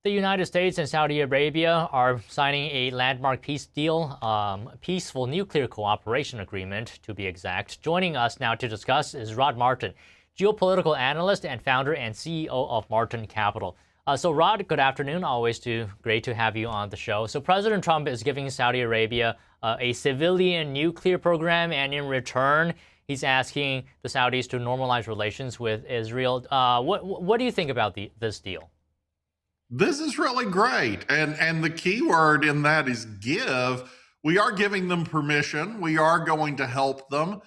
The United States and Saudi Arabia are signing a landmark peace deal, peaceful nuclear cooperation agreement, to be exact. Joining us now to discuss is Rod Martin, geopolitical analyst and founder and CEO of Martin Capital. So Rod, good afternoon. Always great to have you on the show. So President Trump is giving Saudi Arabia a civilian nuclear program, and in return, he's asking the Saudis to normalize relations with Israel. What do you think about this deal? This is really great. And the key word in that is give. We are giving them permission. We are going to help them.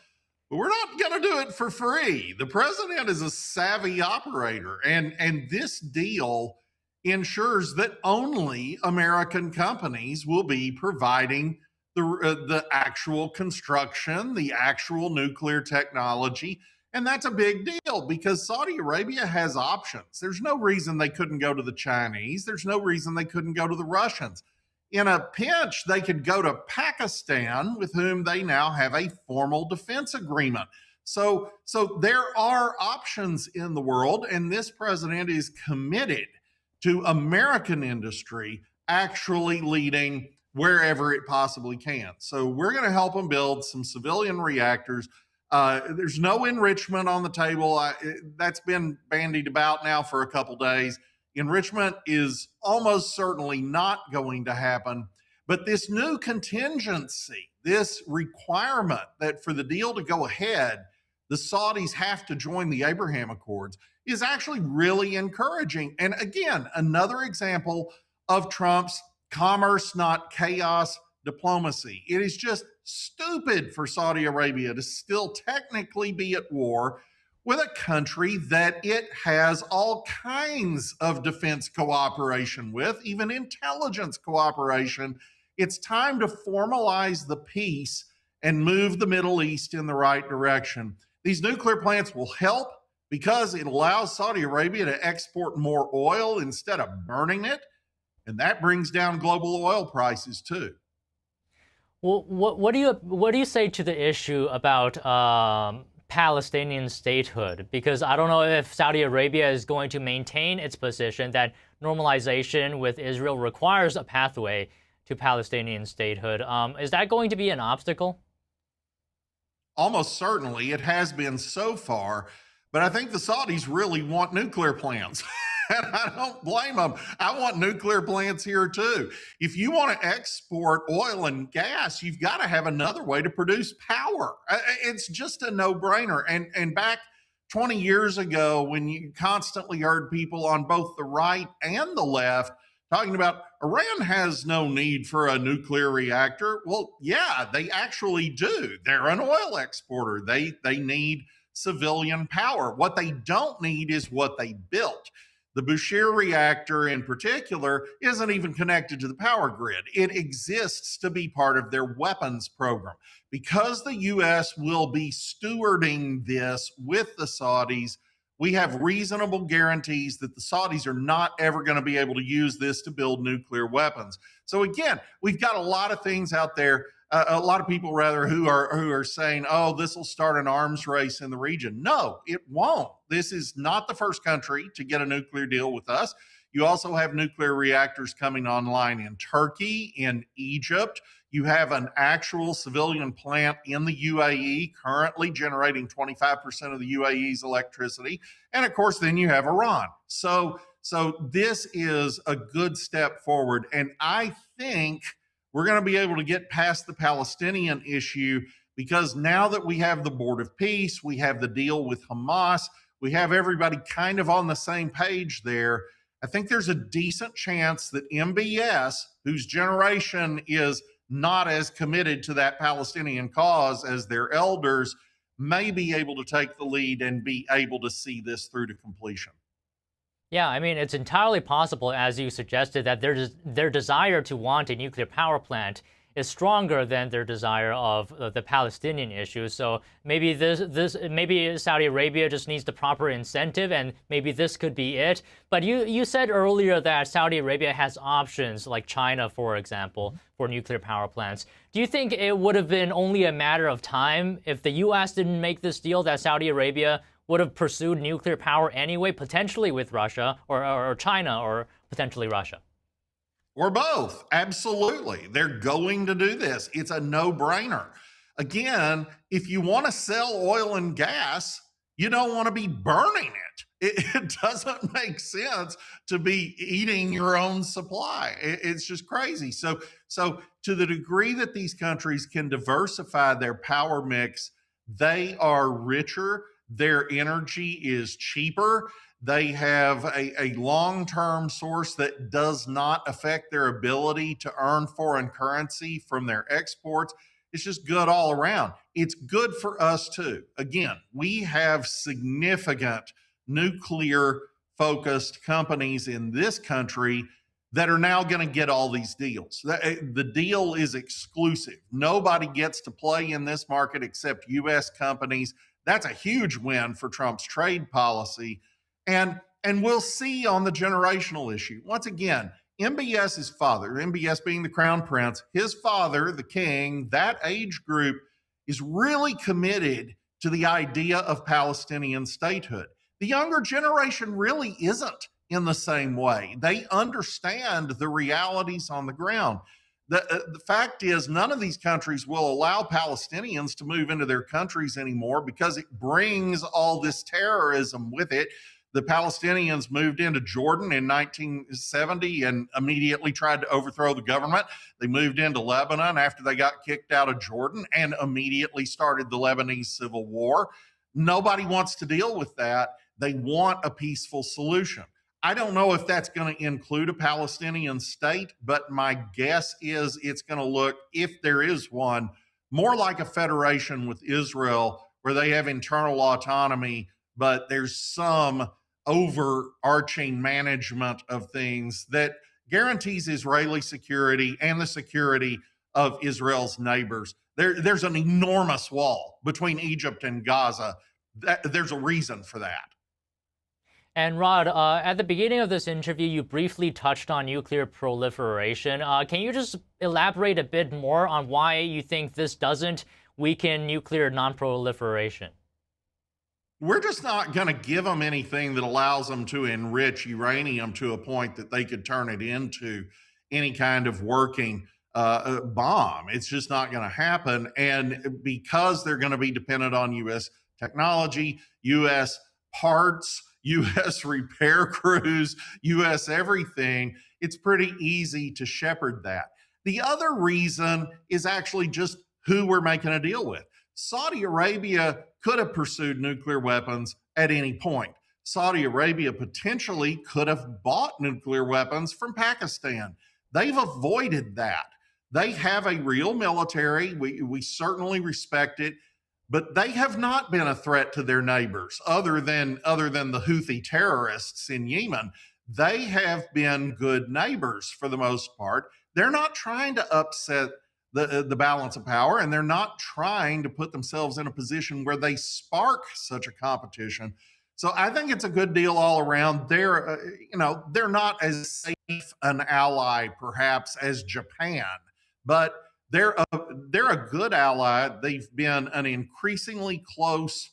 But we're not going to do it for free. The president is a savvy operator. And this deal ensures that only American companies will be providing the actual construction, the actual nuclear technology. And that's a big deal because Saudi Arabia has options. There's no reason they couldn't go to the Chinese. There's no reason they couldn't go to the Russians. In a pinch, they could go to Pakistan, with whom they now have a formal defense agreement. So there are options in the world, and this president is committed to American industry actually leading wherever it possibly can. So we're going to help them build some civilian reactors. There's no enrichment on the table. That's been bandied about now for a couple days. Enrichment is almost certainly not going to happen. But this new contingency, this requirement that for the deal to go ahead, the Saudis have to join the Abraham Accords, is actually really encouraging. And again, another example of Trump's commerce, not chaos diplomacy. It is just stupid for Saudi Arabia to still technically be at war with a country that it has all kinds of defense cooperation with, even intelligence cooperation. It's time to formalize the peace and move the Middle East in the right direction. These nuclear plants will help because it allows Saudi Arabia to export more oil instead of burning it, and that brings down global oil prices too. Well, what do you say to the issue about Palestinian statehood? Because I don't know if Saudi Arabia is going to maintain its position that normalization with Israel requires a pathway to Palestinian statehood. Is that going to be an obstacle? Almost certainly. It has been so far. But I think the Saudis really want nuclear plants. And I don't blame them. I want nuclear plants here too. If you want to export oil and gas, you've got to have another way to produce power. It's just a no-brainer. And back 20 years ago, when you constantly heard people on both the right and the left talking about Iran has no need for a nuclear reactor. Well, yeah, they actually do. They're an oil exporter. They need civilian power. What they don't need is what they built. The Bushehr reactor in particular isn't even connected to the power grid. It exists to be part of their weapons program. Because the U.S. will be stewarding this with the Saudis, we have reasonable guarantees that the Saudis are not ever going to be able to use this to build nuclear weapons. So again, we've got a lot of things out there, a lot of people rather who are saying, oh, this will start an arms race in the region. No, it won't. This is not the first country to get a nuclear deal with us. You also have nuclear reactors coming online in Turkey, in Egypt. You have an actual civilian plant in the UAE currently generating 25% of the UAE's electricity. And of course, then you have Iran. So this is a good step forward. And I think we're going to be able to get past the Palestinian issue because now that we have the Board of Peace, we have the deal with Hamas, we have everybody kind of on the same page there. I think there's a decent chance that MBS, whose generation is not as committed to that Palestinian cause as their elders, may be able to take the lead and be able to see this through to completion. Yeah, I mean, it's entirely possible, as you suggested, that their desire to want a nuclear power plant is stronger than their desire of the Palestinian issue. So maybe maybe Saudi Arabia just needs the proper incentive, and maybe this could be it. But you said earlier that Saudi Arabia has options, like China, for example, for nuclear power plants. Do you think it would have been only a matter of time if the U.S. didn't make this deal that Saudi Arabia would have pursued nuclear power anyway, potentially with Russia or China or potentially Russia? Or both. Absolutely. They're going to do this. It's a no-brainer. Again, if you want to sell oil and gas, you don't want to be burning it. It doesn't make sense to be eating your own supply. It's just crazy. So to the degree that these countries can diversify their power mix, they are richer. Their energy is cheaper. They have a long-term source that does not affect their ability to earn foreign currency from their exports. It's just good all around. It's good for us too. Again, we have significant nuclear-focused companies in this country that are now going to get all these deals. The deal is exclusive. Nobody gets to play in this market except U.S. companies. That's a huge win for Trump's trade policy. And we'll see on the generational issue. Once again, MBS's father, MBS being the Crown Prince, his father, the king, that age group is really committed to the idea of Palestinian statehood. The younger generation really isn't in the same way. They understand the realities on the ground. The fact is, none of these countries will allow Palestinians to move into their countries anymore because it brings all this terrorism with it. The Palestinians moved into Jordan in 1970 and immediately tried to overthrow the government. They moved into Lebanon after they got kicked out of Jordan and immediately started the Lebanese civil war. Nobody wants to deal with that. They want a peaceful solution. I don't know if that's going to include a Palestinian state, but my guess is it's going to look, if there is one, more like a federation with Israel where they have internal autonomy, but there's some overarching management of things that guarantees Israeli security and the security of Israel's neighbors. There's an enormous wall between Egypt and Gaza. There's a reason for that. And Rod, at the beginning of this interview, you briefly touched on nuclear proliferation. Can you just elaborate a bit more on why you think this doesn't weaken nuclear non-proliferation? We're just not going to give them anything that allows them to enrich uranium to a point that they could turn it into any kind of working bomb. It's just not going to happen. And because they're going to be dependent on U.S. technology, U.S. parts, U.S. repair crews, U.S. everything, it's pretty easy to shepherd that. The other reason is actually just who we're making a deal with. Saudi Arabia could have pursued nuclear weapons at any point. Saudi Arabia potentially could have bought nuclear weapons from Pakistan. They've avoided that. They have a real military. We certainly respect it, but they have not been a threat to their neighbors other than the Houthi terrorists in Yemen. They have been good neighbors for the most part. They're not trying to upset the balance of power, and they're not trying to put themselves in a position where they spark such a competition. So I think it's a good deal all around. They're not as safe an ally perhaps as Japan, but they're a good ally. They've been an increasingly close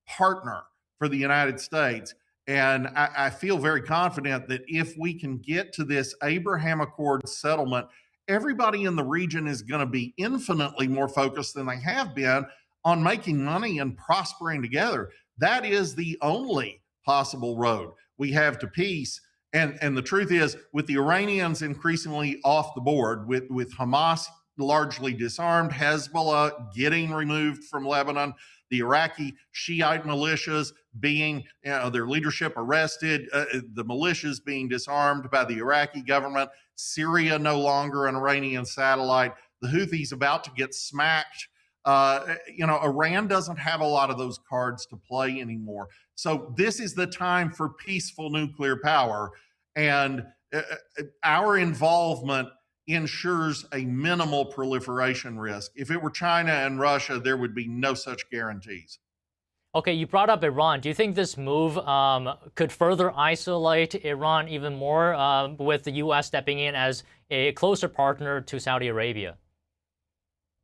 partner for the United States. And I feel very confident that if we can get to this Abraham Accord settlement, everybody in the region is going to be infinitely more focused than they have been on making money and prospering together. That is the only possible road we have to peace. And the truth is, with the Iranians increasingly off the board, with Hamas largely disarmed, Hezbollah getting removed from Lebanon, the Iraqi Shiite militias being, their leadership arrested, the militias being disarmed by the Iraqi government, Syria no longer an Iranian satellite, the Houthis about to get smacked. Iran doesn't have a lot of those cards to play anymore. So this is the time for peaceful nuclear power. And our involvement ensures a minimal proliferation risk. If it were China and Russia, there would be no such guarantees. Okay, you brought up Iran. Do you think this move could further isolate Iran even more with the U.S. stepping in as a closer partner to Saudi Arabia?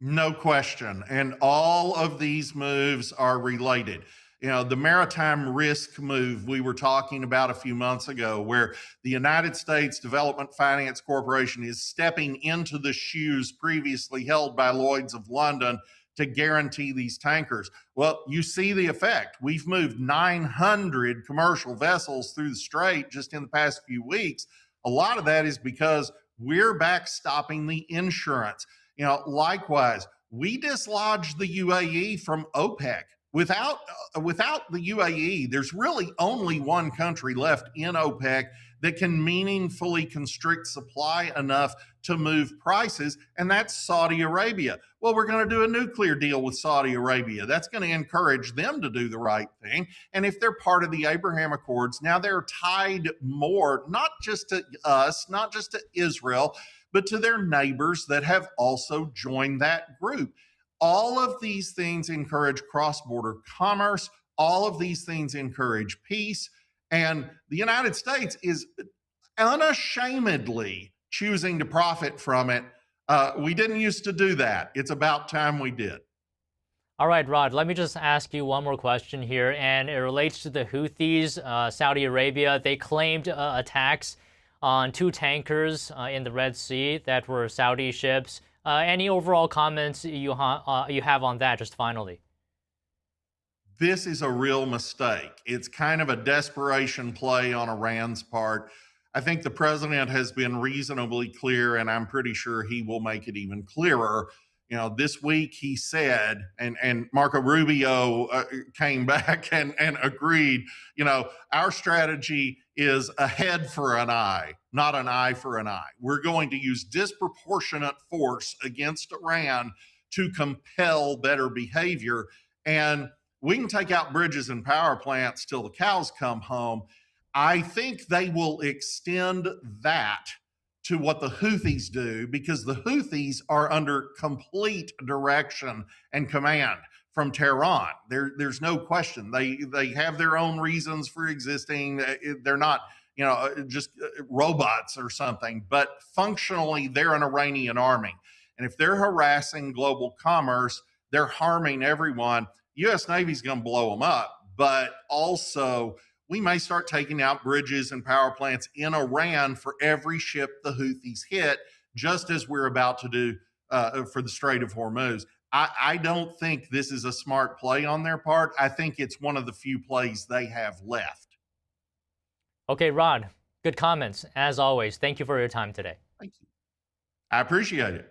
No question. And all of these moves are related. The maritime risk move we were talking about a few months ago, where the United States Development Finance Corporation is stepping into the shoes previously held by Lloyd's of London to guarantee these tankers. Well, you see the effect. We've moved 900 commercial vessels through the strait just in the past few weeks. A lot of that is because we're backstopping the insurance. Likewise, we dislodged the UAE from OPEC. Without the UAE, there's really only one country left in OPEC that can meaningfully constrict supply enough to move prices, and that's Saudi Arabia. Well, we're going to do a nuclear deal with Saudi Arabia. That's going to encourage them to do the right thing. And if they're part of the Abraham Accords, now they're tied more, not just to us, not just to Israel, but to their neighbors that have also joined that group. All of these things encourage cross-border commerce. All of these things encourage peace. And the United States is unashamedly choosing to profit from it. We didn't used to do that. It's about time we did. All right, Rod, let me just ask you one more question here, and it relates to the Houthis, Saudi Arabia. They claimed attacks on 2 tankers in the Red Sea that were Saudi ships. Any overall comments you have on that, just finally? This is a real mistake. It's kind of a desperation play on Iran's part. I think the president has been reasonably clear, and I'm pretty sure he will make it even clearer. This week he said, and Marco Rubio came back and agreed, our strategy is a head for an eye, not an eye for an eye. We're going to use disproportionate force against Iran to compel better behavior. And we can take out bridges and power plants till the cows come home. I think they will extend that to what the Houthis do, because the Houthis are under complete direction and command from Tehran. There's no question. They have their own reasons for existing. They're not, just robots or something, but functionally they're an Iranian army. And if they're harassing global commerce, they're harming everyone. U.S. Navy's going to blow them up, but also we may start taking out bridges and power plants in Iran for every ship the Houthis hit, just as we're about to do for the Strait of Hormuz. I don't think this is a smart play on their part. I think it's one of the few plays they have left. Okay, Rod, good comments, as always. Thank you for your time today. Thank you. I appreciate it.